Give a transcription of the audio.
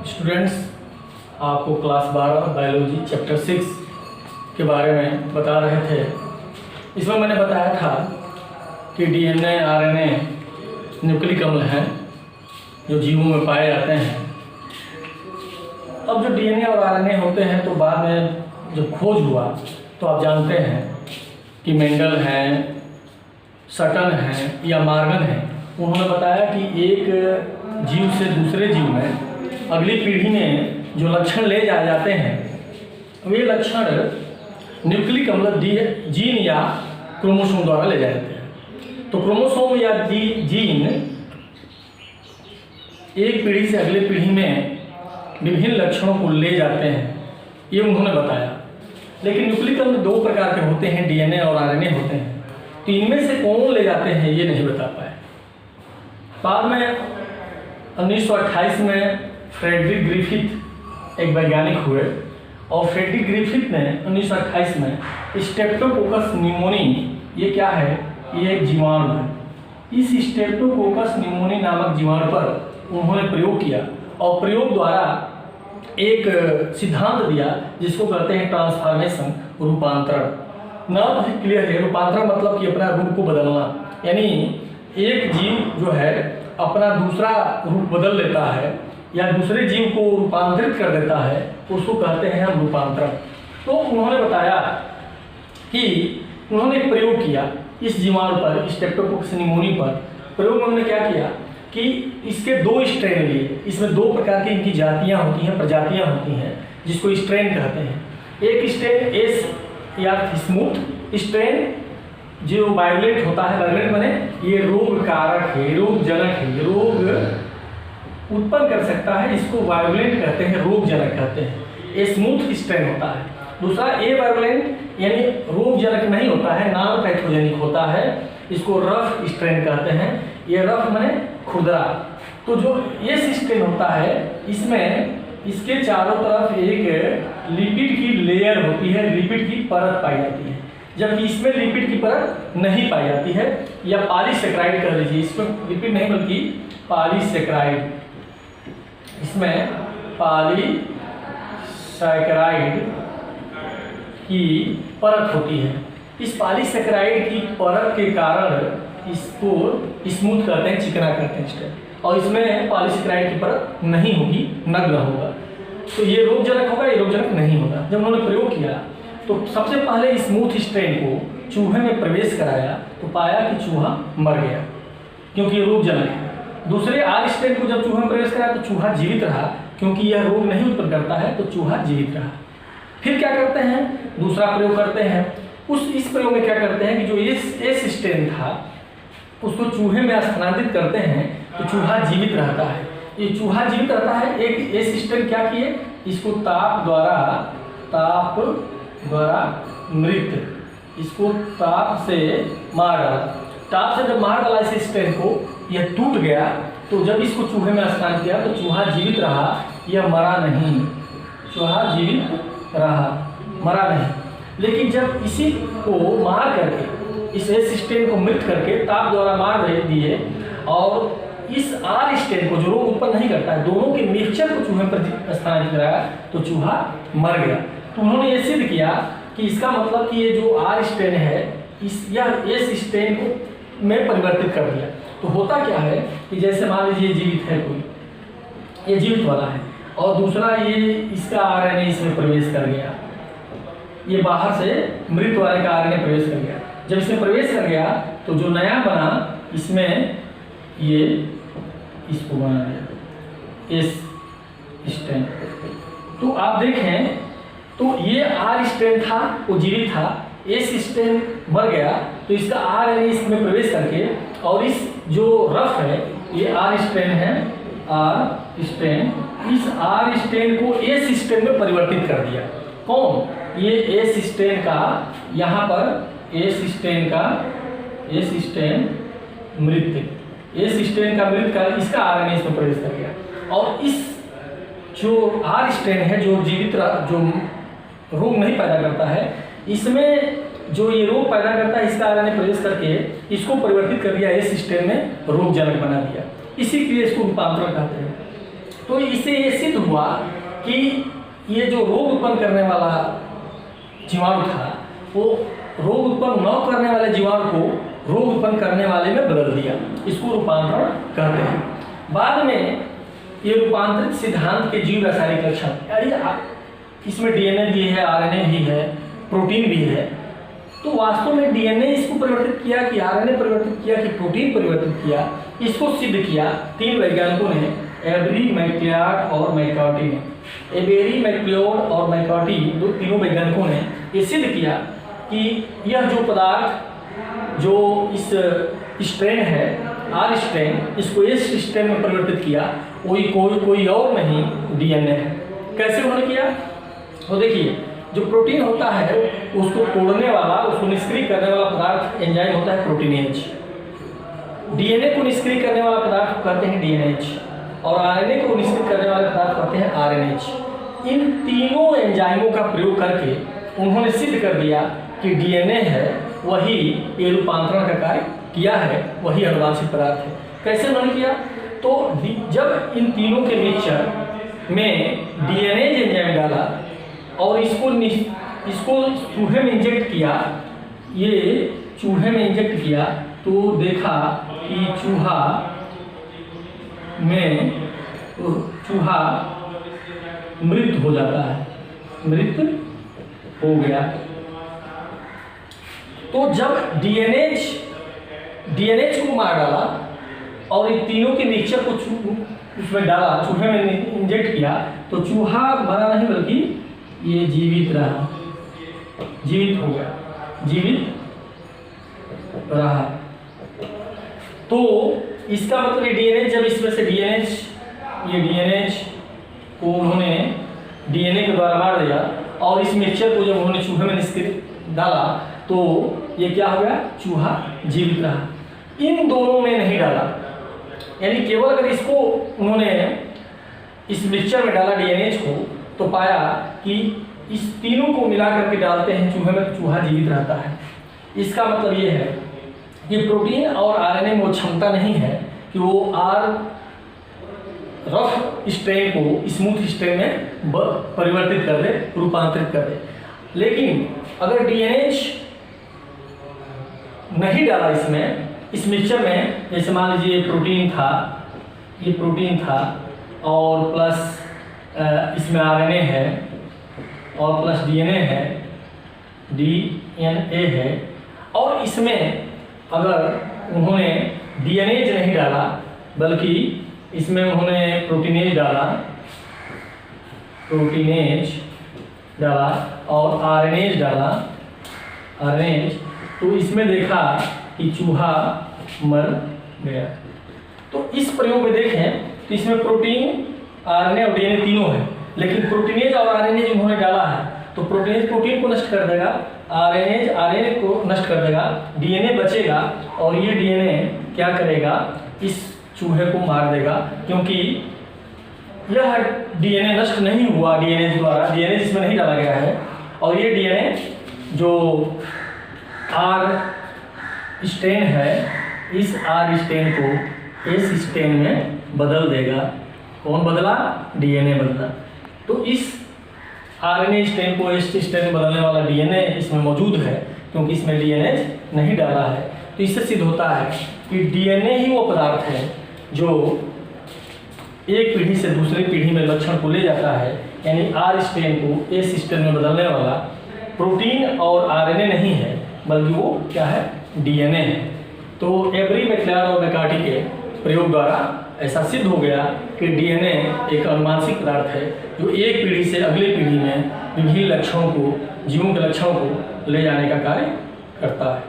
Students, आपको class 12 biology chapter 6 के बारे में बता रहे थे। इसमें मैंने बताया था कि डीएनए, आरएनए न्यूक्लिक अम्ल हैं जो जीवों में पाए जाते हैं। अब जो डीएनए और आरएनए होते हैं तो बाद में जब खोज हुआ तो आप जानते हैं कि मेंडल हैं, सटन हैं या मार्गन हैं, उन्होंने बताया कि एक जीव से दूसरे जीव में अगली पीढ़ी में जो लक्षण ले जाते हैं वे लक्षण न्यूक्लिक अम्ल जीन या क्रोमोसोम द्वारा ले जाते हैं। तो क्रोमोसोम या जीन एक पीढ़ी से अगले पीढ़ी में विभिन्न लक्षणों को ले जाते हैं, ये उन्होंने बताया। लेकिन न्यूक्लिक अम्ल दो प्रकार के होते हैं, डीएनए और आरएनए होते हैं। तो इनमें से कौन ले जाते हैं ये नहीं बता पाए। बाद में 1928 में फ्रेडरिक ग्रिफिथ एक वैज्ञानिक हुए और फ्रेडरिक ग्रिफिथ ने 1928 में स्ट्रेप्टोकोकस न्यूमोनी, ये क्या है, ये एक जीवाणु है। इस स्ट्रेप्टोकोकस न्यूमोनी नामक जीवाणु पर उन्होंने प्रयोग किया और प्रयोग द्वारा एक सिद्धांत दिया जिसको कहते हैं ट्रांसफॉर्मेशन, रूपांतरण। नाम क्लियर है, रूपांतरण मतलब कि अपना रूप को बदलना, यानी एक जीव जो है अपना दूसरा रूप बदल लेता है या दूसरे जीव को रूपांतरित कर देता है, उसको कहते हैं हम रूपांतरण। तो उन्होंने बताया कि उन्होंने एक प्रयोग किया इस जीवाणु पर, स्ट्रेप्टोकोकस न्यूमोनी पर। प्रयोग में उन्होंने क्या किया कि इसके दो स्ट्रेन लिए, इसमें दो प्रकार की इनकी जातियाँ होती हैं, प्रजातियाँ होती हैं, जिसको स्ट्रेन कहते हैं। एक स्ट्रेन एस या स्मूथ स्ट्रेन जो वायलेंट होता है, वायलेंट माने ये रोग कारक है, रोगजनक है, रोग उत्पन्न कर सकता है, इसको वायलेंट कहते हैं, रोगजनक कहते हैं। ए स्मूथ स्ट्रेन होता है। दूसरा ए वायलेंट यानी रोगजनक नहीं होता है, नॉन पैथोजेनिक होता है, इसको रफ स्ट्रेन कहते हैं। ये रफ माने खुरदरा। तो जो ये स्ट्रेन होता है इसमें इसके चारों तरफ एक लिपिड की लेयर होती है, लिपिड की परत पाई जाती है, जबकि इसमें लिपिड की परत नहीं पाई जाती है, या पॉलीसेकेराइड कह लीजिए। इसमें लिपिड नहीं बल्कि पॉलीसेकेराइड, इसमें पॉलीसेकेराइड की परत होती है। इस पॉलीसेकेराइड की परत के कारण इसको स्मूथ कहते हैं, चिकना कहते हैं स्ट्रेन। और इसमें पॉलीसेकेराइड की परत नहीं होगी, नग्न होगा, तो ये रोगजनक होगा, ये रोगजनक नहीं होगा। जब उन्होंने प्रयोग किया तो सबसे पहले स्मूथ स्ट्रेन को चूहे में प्रवेश कराया तो पाया कि चूहा मर गया क्योंकि ये रोगजनक है। दूसरे आर स्ट्रेन को जब चूहे में प्रवेश कराया तो चूहा जीवित रहा, क्योंकि यह रोग नहीं उत्पन्न करता है, तो चूहा जीवित रहा। फिर क्या करते हैं, दूसरा प्रयोग करते हैं। इस प्रयोग में क्या करते हैं कि जो एस स्ट्रेन था उसको चूहे में स्थानांतरित करते हैं तो चूहा जीवित रहता है। ये चूहा जीवित रहता है। एक एस स्ट्रेन क्या किए, इसको ताप द्वारा मृत, इसको ताप से मार डाला। ताप से जब मार डाला इस स्ट्रेन को, यह टूट गया, तो जब इसको चूहे में स्थान किया तो चूहा जीवित रहा, यह मरा नहीं। चूहा जीवित रहा, मरा नहीं। लेकिन जब इसी को मार करके, इस एस स्ट्रेन को मृत करके ताप द्वारा मार दिए और इस आर स्ट्रेन को जो रोग उत्पन्न नहीं करता है, दोनों के मिक्सचर को चूहे पर स्थानांतरित कराया तो चूहा मर गया। तो उन्होंने ये सिद्ध किया कि इसका मतलब कि ये जो आर स्ट्रेन है यह एस स्ट्रेन को में परिवर्तित कर दिया। तो होता क्या है कि जैसे मान लीजिए जीवित है कोई, ये जीवित वाला है, और दूसरा ये इसका आरएनए इसमें प्रवेश कर गया, ये बाहर से मृत वाले का आरएनए प्रवेश कर गया। जब इसमें प्रवेश कर गया तो जो नया बना इसमें ये इसको बना दिया एस स्ट्रेन। तो आप देखें तो ये आर स्ट्रेन था, वो जीवित था, एस स्ट्रेन मर गया, तो इसका आरएनए इसमें प्रवेश करके, और इस जो रफ है ये आर स्ट्रेन है, आर स्ट्रेन, इस आर स्ट्रेन को एस स्ट्रेन में परिवर्तित कर दिया। कौन, ये एस स्ट्रेन का, यहाँ पर एस स्ट्रेन मृत का इसका आरएनए इसमें प्रवेश कर गया, और इस जो आर स्ट्रेन है जो जीवित जो रोग नहीं पैदा करता है, इसमें जो ये रोग पैदा करता है इसका आरएनए प्रवेश करके इसको परिवर्तित कर दिया एस स्ट्रेन में, रोगजनक बना दिया। इसी के लिए इसको रूपांतरण कहते हैं। तो इससे ये सिद्ध हुआ कि ये जो रोग उत्पन्न करने वाला जीवाणु था वो रोग उत्पन्न न करने वाले जीवाणु को रोग उत्पन्न करने वाले में बदल दिया। इसको रूपांतरण कहते हैं। बाद में ये रूपांतरित सिद्धांत के जीव रासायनिक लक्षण, यानी इसमें डीएनए भी है, आरएनए भी है, प्रोटीन भी है। तो वास्तव में डीएनए इसको परिवर्तित किया कि आरएनए परिवर्तित किया कि प्रोटीन परिवर्तित किया, इसको सिद्ध किया 3 वैज्ञानिकों ने, एबरी, मैक्लियार्ड और मैककार्टी ने। एबेरी, मैक्लियोड और मैककार्टी तीनों वैज्ञानिकों ने ये सिद्ध किया कि यह जो पदार्थ जो इस स्ट्रेन है, आर स्ट्रेन, इसको एस स्ट्रेन में परिवर्तित किया, वही कोई और नहीं डीएनए है। कैसे उन्होंने किया? तो देखिए, जो प्रोटीन होता है उसको तोड़ने वाला, उसको निष्क्रिय करने वाला पदार्थ एंजाइम होता है प्रोटीनेज। डीएनए को निष्क्रिय करने वाला पदार्थ कहते हैं डीएनएच, और आरएनए को निष्क्रिय करने वाले पदार्थ कहते हैं आरएनएच। इन तीनों एंजाइमों का प्रयोग करके उन्होंने सिद्ध कर दिया कि डीएनए है वही ये रूपांतरण का कार्य किया है, वही अनुवांशिक पदार्थ है। कैसे उन्होंने किया? तो जब इन तीनों के मिक्सचर में डीएनए एंजाइम डाला और इसको चूहे में इंजेक्ट किया, ये चूहे में इंजेक्ट किया, तो देखा कि चूहा मृत हो जाता है, मृत हो गया। तो जब डीएनएच को मार डाला और इन तीनों के मिक्सचर को उसमें डाला, चूहे में इंजेक्ट किया, तो चूहा मरा नहीं बल्कि ये जीवित रहा, जीवित हो गया, जीवित रहा। तो इसका मतलब ये डीएनएच, जब इसमें से डीएनएच को उन्होंने डीएनए के द्वारा मार दिया और इस मिक्सचर को जब उन्होंने चूहे में निष्क्रिय डाला, तो ये क्या हो गया? चूहा जीवित रहा। इन दोनों में नहीं डाला, यानी केवल अगर इसको उन्होंने इस मिक्सचर में डाला डीएनएच को, तो पाया कि इस तीनों को मिला करके डालते हैं चूहे में, तो चूहा जीवित रहता है। इसका मतलब ये है कि प्रोटीन और आरएनए में वो क्षमता नहीं है कि वो रफ स्ट्रेन को स्मूथ स्ट्रेन में परिवर्तित कर दे, रूपांतरित कर दे। लेकिन अगर डीएनएच नहीं डाला इसमें, इस मिक्सचर में, जैसे मान लीजिए ये प्रोटीन था और प्लस इसमें आरएनए है और प्लस डीएनए है, और इसमें अगर उन्होंने डीएनएज नहीं डाला बल्कि इसमें उन्होंने प्रोटीनेज डाला और आरएनएज डाला, तो इसमें देखा कि चूहा मर गया। तो इस प्रयोग में देखें तो इसमें प्रोटीन, आरएनए और डीएनए तीनों है, लेकिन प्रोटीनेज और आरएनएज उन्होंने डाला है, तो प्रोटीनेज प्रोटीन को नष्ट कर देगा, आरएनएज आरएनए को नष्ट कर देगा, डीएनए बचेगा, और ये डीएनए क्या करेगा? इस चूहे को मार देगा, क्योंकि यह डीएनए नष्ट नहीं हुआ डीएनए द्वारा, डीएनए इसमें नहीं डाला गया है, और ये डीएनए जो आर स्ट्रेन है, इस आर स्ट्रेन को एस स्ट्रेन में बदल देगा। कौन बदला? डीएनए बदला। तो इस आरएनए स्ट्रेन को एस स्ट्रेन में बदलने वाला डीएनए इसमें मौजूद है, क्योंकि इसमें डीएनए नहीं डाला है। तो इससे सिद्ध होता है कि डीएनए ही वो पदार्थ है जो एक पीढ़ी से दूसरी पीढ़ी में लक्षण को ले जाता है, यानी आर स्ट्रेन को एस स्ट्रेन में बदलने वाला प्रोटीन और आरएनए नहीं है, बल्कि वो क्या है? डीएनए है। तो एबरी, मैक्लियार्ड और मैककार्टी के प्रयोग द्वारा ऐसा सिद्ध हो गया कि डीएनए एक अनुवांशिक पदार्थ है जो एक पीढ़ी से अगली पीढ़ी में विभिन्न लक्षणों को, जीवों के लक्षणों को ले जाने का कार्य करता है।